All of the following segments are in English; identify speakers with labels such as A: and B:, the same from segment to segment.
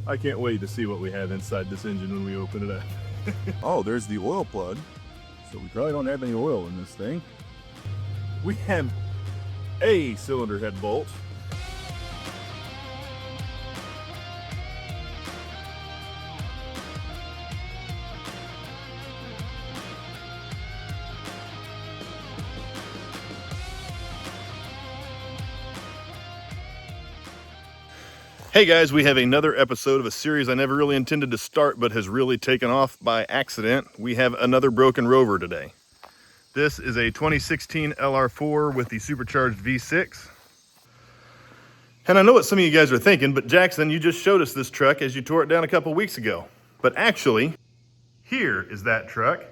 A: I can't wait to see what we have inside this engine when we open it up. Oh, there's the oil plug. So we probably don't have any oil in this thing. We have a cylinder head bolt. Hey guys, we have another episode of a series I never really intended to start, but has really taken off by accident. We have another broken Rover today. This is a 2016 LR4 with the supercharged V6. And I know what some of you guys are thinking, but Jackson, you just showed us this truck as you tore it down a couple weeks ago. But actually, here is that truck.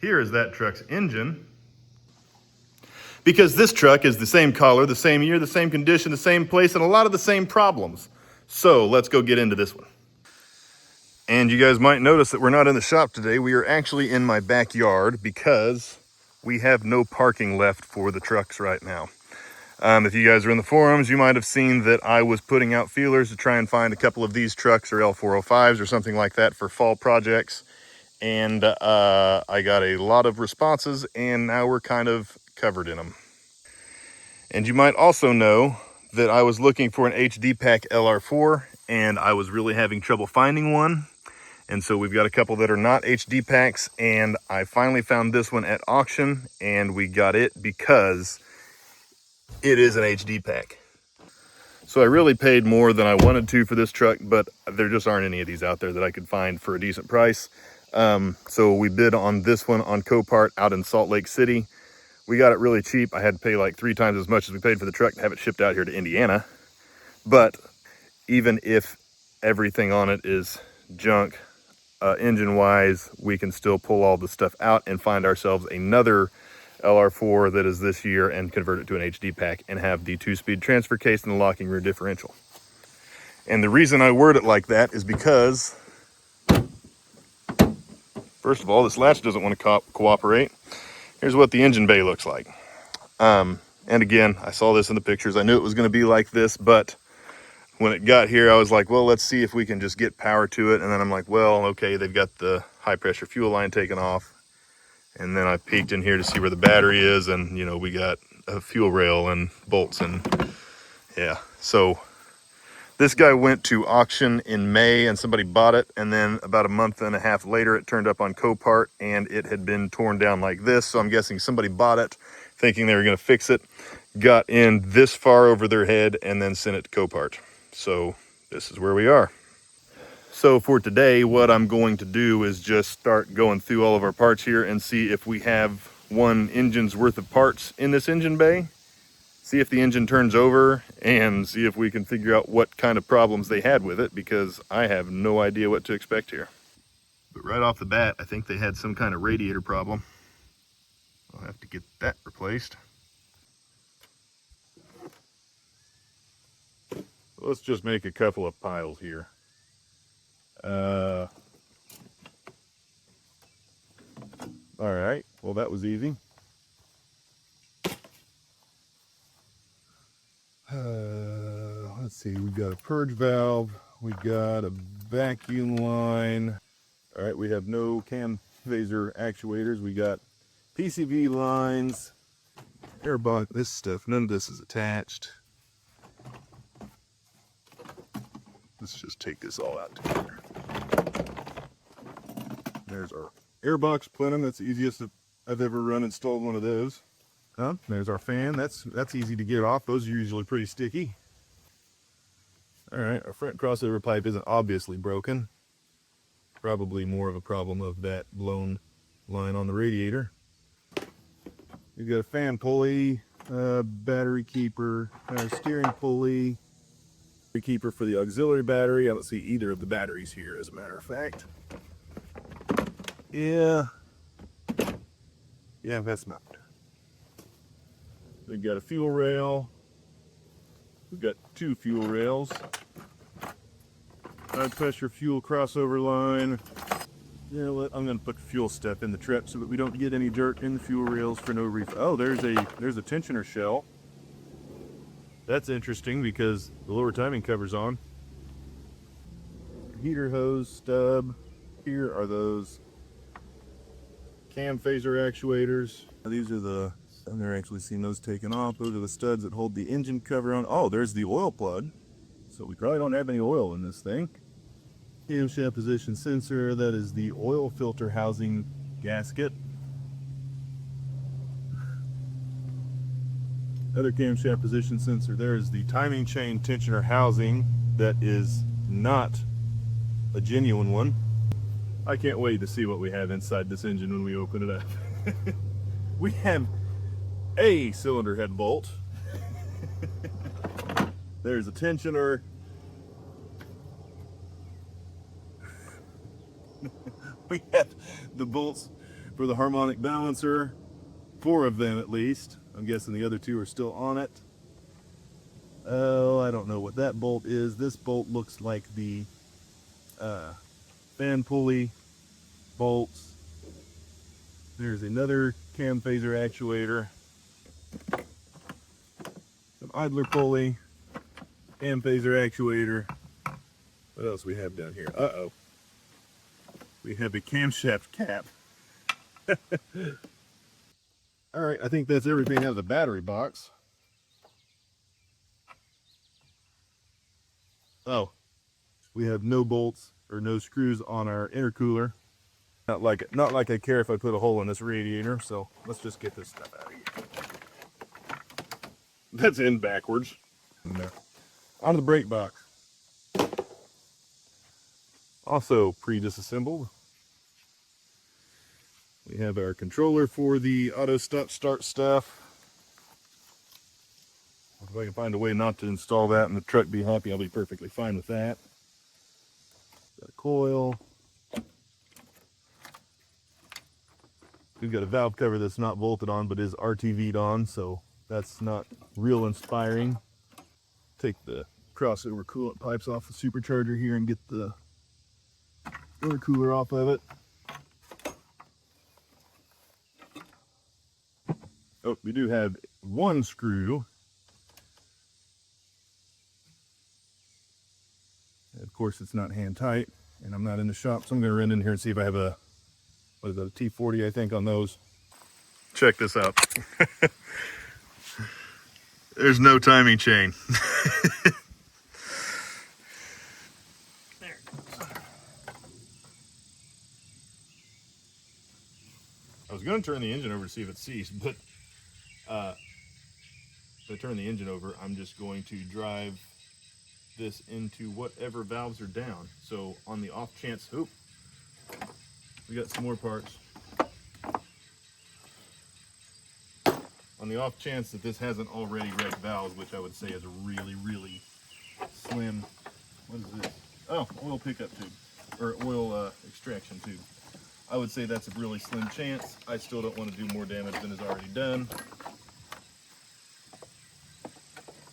A: Here is that truck's engine. Because this truck is the same color, the same year, the same condition, the same place, and a lot of the same problems. So let's go get into this one. And you guys might notice that we're not in the shop today. We are actually in my backyard because we have no parking left for the trucks right now. If you guys are in the forums, you might have seen that I was putting out feelers to try and find a couple of these trucks or L405s or something like that for fall projects. And I got a lot of responses, and now we're kind of covered in them. And you might also know that I was looking for an HD Pack LR4, and I was really having trouble finding one. And so we've got a couple that are not HD packs, and I finally found this one at auction, and we got it because it is an HD pack. So I really paid more than I wanted to for this truck, but there just aren't any of these out there that I could find for a decent price. So we bid on this one on Copart out in Salt Lake City. We got it really cheap. I had to pay like 3 times as much as we paid for the truck to have it shipped out here to Indiana. But even if everything on it is junk, engine-wise, we can still pull all the stuff out and find ourselves another LR4 that is this year and convert it to an HD pack and have the 2-speed transfer case and the locking rear differential. And the reason I word it like that is because, first of all, this latch doesn't want to cooperate. Here's what the engine bay looks like. And again, I saw this in the pictures. I knew it was going to be like this, but when it got here, I was like, well, let's see if we can just get power to it. And then I'm like, well, okay, they've got the high pressure fuel line taken off. And then I peeked in here to see where the battery is. And, you know, we got a fuel rail and bolts and yeah. So this guy went to auction in May and somebody bought it. And then about a month and a half later, it turned up on Copart and it had been torn down like this. So I'm guessing somebody bought it thinking they were going to fix it, got in this far over their head and then sent it to Copart. So this is where we are. So for today, what I'm going to do is just start going through all of our parts here and see if we have one engine's worth of parts in this engine bay, see if the engine turns over, and see if we can figure out what kind of problems they had with it, because I have no idea what to expect here. But right off the bat, I think they had some kind of radiator problem. I'll have to get that replaced. Let's just make a couple of piles here. All right, well, that was easy. Let's see, we got a purge valve, we got a vacuum line. All right, we have no cam phaser actuators. We got PCV lines, airbox, this stuff, none of this is attached. Let's just take this all out together. There's our airbox plenum. That's the easiest I've ever installed one of those. There's our fan. That's easy to get off. Those are usually pretty sticky. All right, our front crossover pipe isn't obviously broken. Probably more of a problem of that blown line on the radiator. We've got a fan pulley, battery keeper, steering pulley, keeper for the auxiliary battery. I don't see either of the batteries here, as a matter of fact. Yeah, that's not. We've got a fuel rail. We've got 2 fuel rails. High pressure fuel crossover line. Yeah, I'm going to put fuel stuff in the trip so that we don't get any dirt in the fuel rails for no reason. Oh, there's a tensioner shell. That's interesting because the lower timing cover's on. heater hose stub. Here are those cam phaser actuators. These are the, I've never actually seen those taken off. Those are the studs that hold the engine cover on. Oh, there's the oil plug. So we probably don't have any oil in this thing. Camshaft position sensor, that is the oil filter housing gasket. Other camshaft position sensor, there is the timing chain tensioner housing. That is not a genuine one. I can't wait to see what we have inside this engine when we open it up. We have a cylinder head bolt. There's a tensioner. We have the bolts for the harmonic balancer, 4 of them at least. I'm guessing the other 2 are still on it. Oh, I don't know what that bolt is. This bolt looks like the fan pulley bolts. There's another cam phaser actuator, some idler pulley, cam phaser actuator. What else we have down here? Uh-oh. We have a camshaft cap. All right, I think that's everything out of the battery box. Oh, we have no bolts or no screws on our intercooler. Not like I care if I put a hole in this radiator, so let's just get this stuff out of here. That's in backwards. No. On the brake box. Also pre-disassembled. We have our controller for the auto start stuff. If I can find a way not to install that and the truck be happy, I'll be perfectly fine with that. Got a coil. We've got a valve cover that's not bolted on but is RTV'd on, so that's not real inspiring. Take the crossover coolant pipes off the supercharger here and get the intercooler off of it. Oh, we do have 1 screw. Of course, it's not hand tight, and I'm not in the shop, so I'm going to run in here and see if I have a, what is that, a T40, I think, on those. Check this out. There's no timing chain. There it goes. I was going to turn the engine over to see if it ceased, but if I turn the engine over, I'm just going to drive this into whatever valves are down. So on the off chance, oop, we got some more parts. On the off chance that this hasn't already wrecked valves, which I would say is a really, really slim, what is this? Oh, oil pickup tube, or oil extraction tube. I would say that's a really slim chance. I still don't want to do more damage than is already done,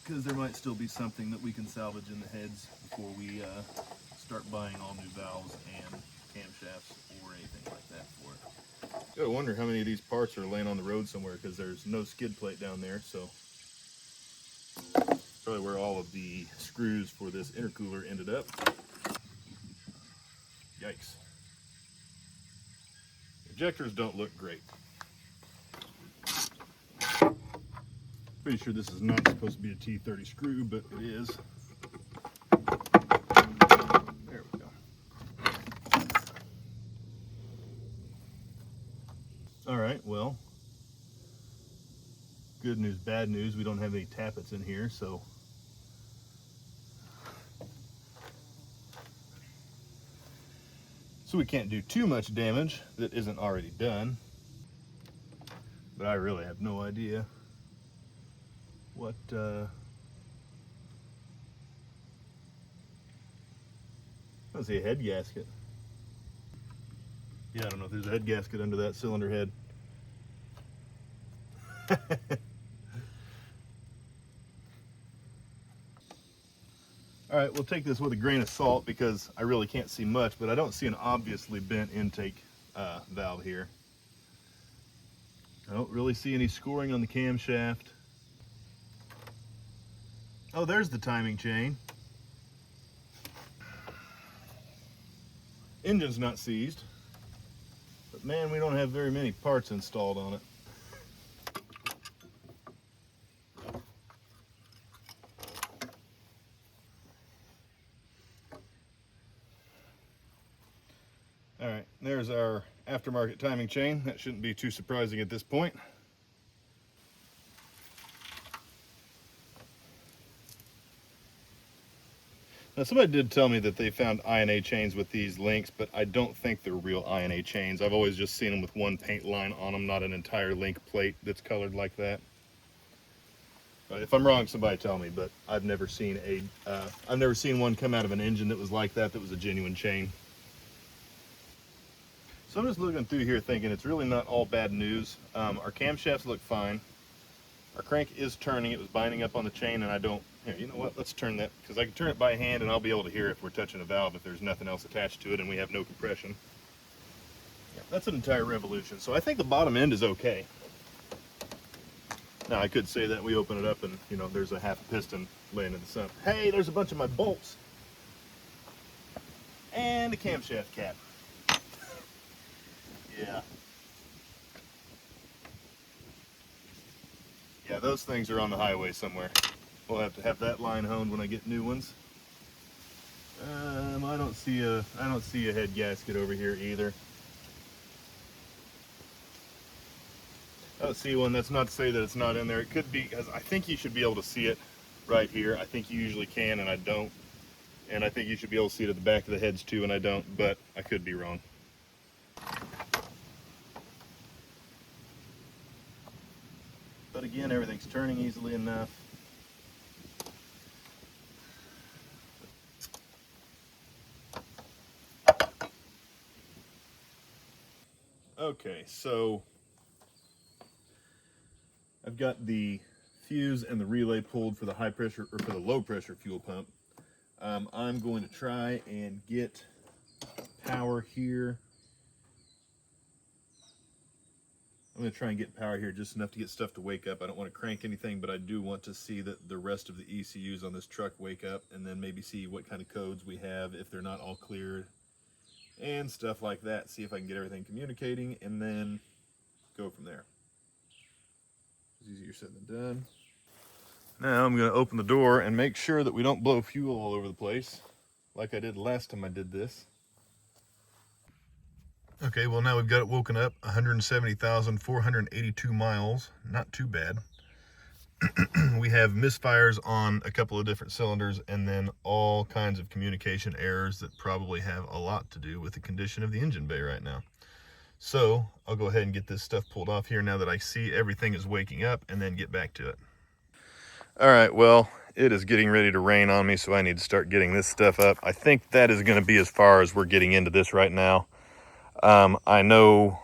A: because there might still be something that we can salvage in the heads before we start buying all new valves and camshafts or anything like that for it. Gotta wonder how many of these parts are laying on the road somewhere, because there's no skid plate down there, so probably where all of the screws for this intercooler ended up. Yikes. Ejectors don't look great. Pretty sure this is not supposed to be a T30 screw, but it is. There we go. All right, well, good news, bad news. We don't have any tappets in here, so we can't do too much damage that isn't already done. But I really have no idea what let's see, a head gasket. Yeah, I don't know if there's a head gasket under that cylinder head. All right, we'll take this with a grain of salt because I really can't see much, but I don't see an obviously bent intake valve here. I don't really see any scoring on the camshaft. Oh, there's the timing chain. Engine's not seized, but man, we don't have very many parts installed on it. All right, there's our aftermarket timing chain. That shouldn't be too surprising at this point. Now, somebody did tell me that they found INA chains with these links, but I don't think they're real INA chains. I've always just seen them with one paint line on them, not an entire link plate that's colored like that. If I'm wrong, somebody tell me, but I've never seen one come out of an engine that was like that was a genuine chain. So I'm just looking through here thinking it's really not all bad news. Our camshafts look fine. Our crank is turning. It was binding up on the chain, and I don't, here, you know what, let's turn that, because I can turn it by hand and I'll be able to hear if we're touching a valve if there's nothing else attached to it and we have no compression. Yeah, that's an entire revolution. So I think the bottom end is okay. Now I could say that we open it up and, you know, there's a half piston laying in the sump. Hey, there's a bunch of my bolts. And a camshaft cap. Yeah. Yeah, those things are on the highway somewhere. We'll have to have that line honed when I get new ones. I don't see a head gasket over here either. I don't see one. That's not to say that it's not in there. It could be, because I think you should be able to see it right here. I think you usually can, and I don't. And I think you should be able to see it at the back of the heads too, and I don't, but I could be wrong. But again, everything's turning easily enough. Okay, so I've got the fuse and the relay pulled for the high pressure, or for the low pressure fuel pump. I'm going to try and get power here. I'm going to try and get power here just enough to get stuff to wake up. I don't want to crank anything, but I do want to see that the rest of the ECUs on this truck wake up, and then maybe see what kind of codes we have if they're not all cleared and stuff like that. See if I can get everything communicating and then go from there. It's easier said than done. Now I'm going to open the door and make sure that we don't blow fuel all over the place like I did last time I did this. Okay, well now we've got it woken up. 170,482 miles, not too bad. We have misfires on a couple of different cylinders, and then all kinds of communication errors that probably have a lot to do with the condition of the engine bay right now. So I'll go ahead and get this stuff pulled off here now that I see everything is waking up, and then get back to it. All right, well, it is getting ready to rain on me, so I need to start getting this stuff up. I think that is going to be as far as we're getting into this right now. I know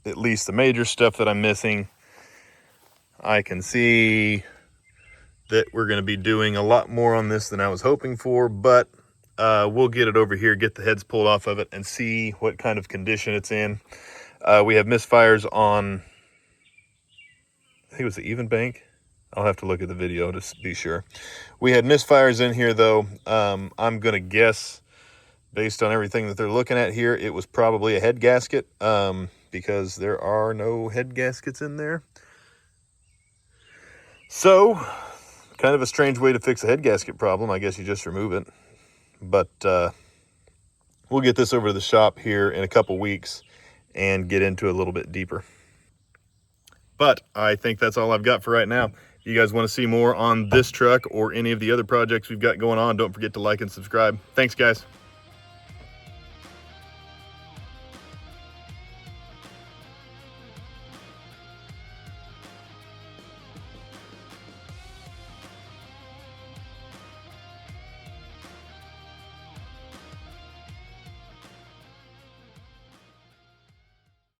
A: at least the major stuff that I'm missing. I can see that we're going to be doing a lot more on this than I was hoping for, but we'll get it over here, get the heads pulled off of it, and see what kind of condition it's in. We have misfires on, I think it was the even bank. I'll have to look at the video to be sure. We had misfires in here though. I'm going to guess, based on everything that they're looking at here, it was probably a head gasket, because there are no head gaskets in there. So, kind of a strange way to fix a head gasket problem. I guess you just remove it. But we'll get this over to the shop here in a couple weeks and get into it a little bit deeper. But I think that's all I've got for right now. If you guys want to see more on this truck or any of the other projects we've got going on, don't forget to like and subscribe. Thanks, guys.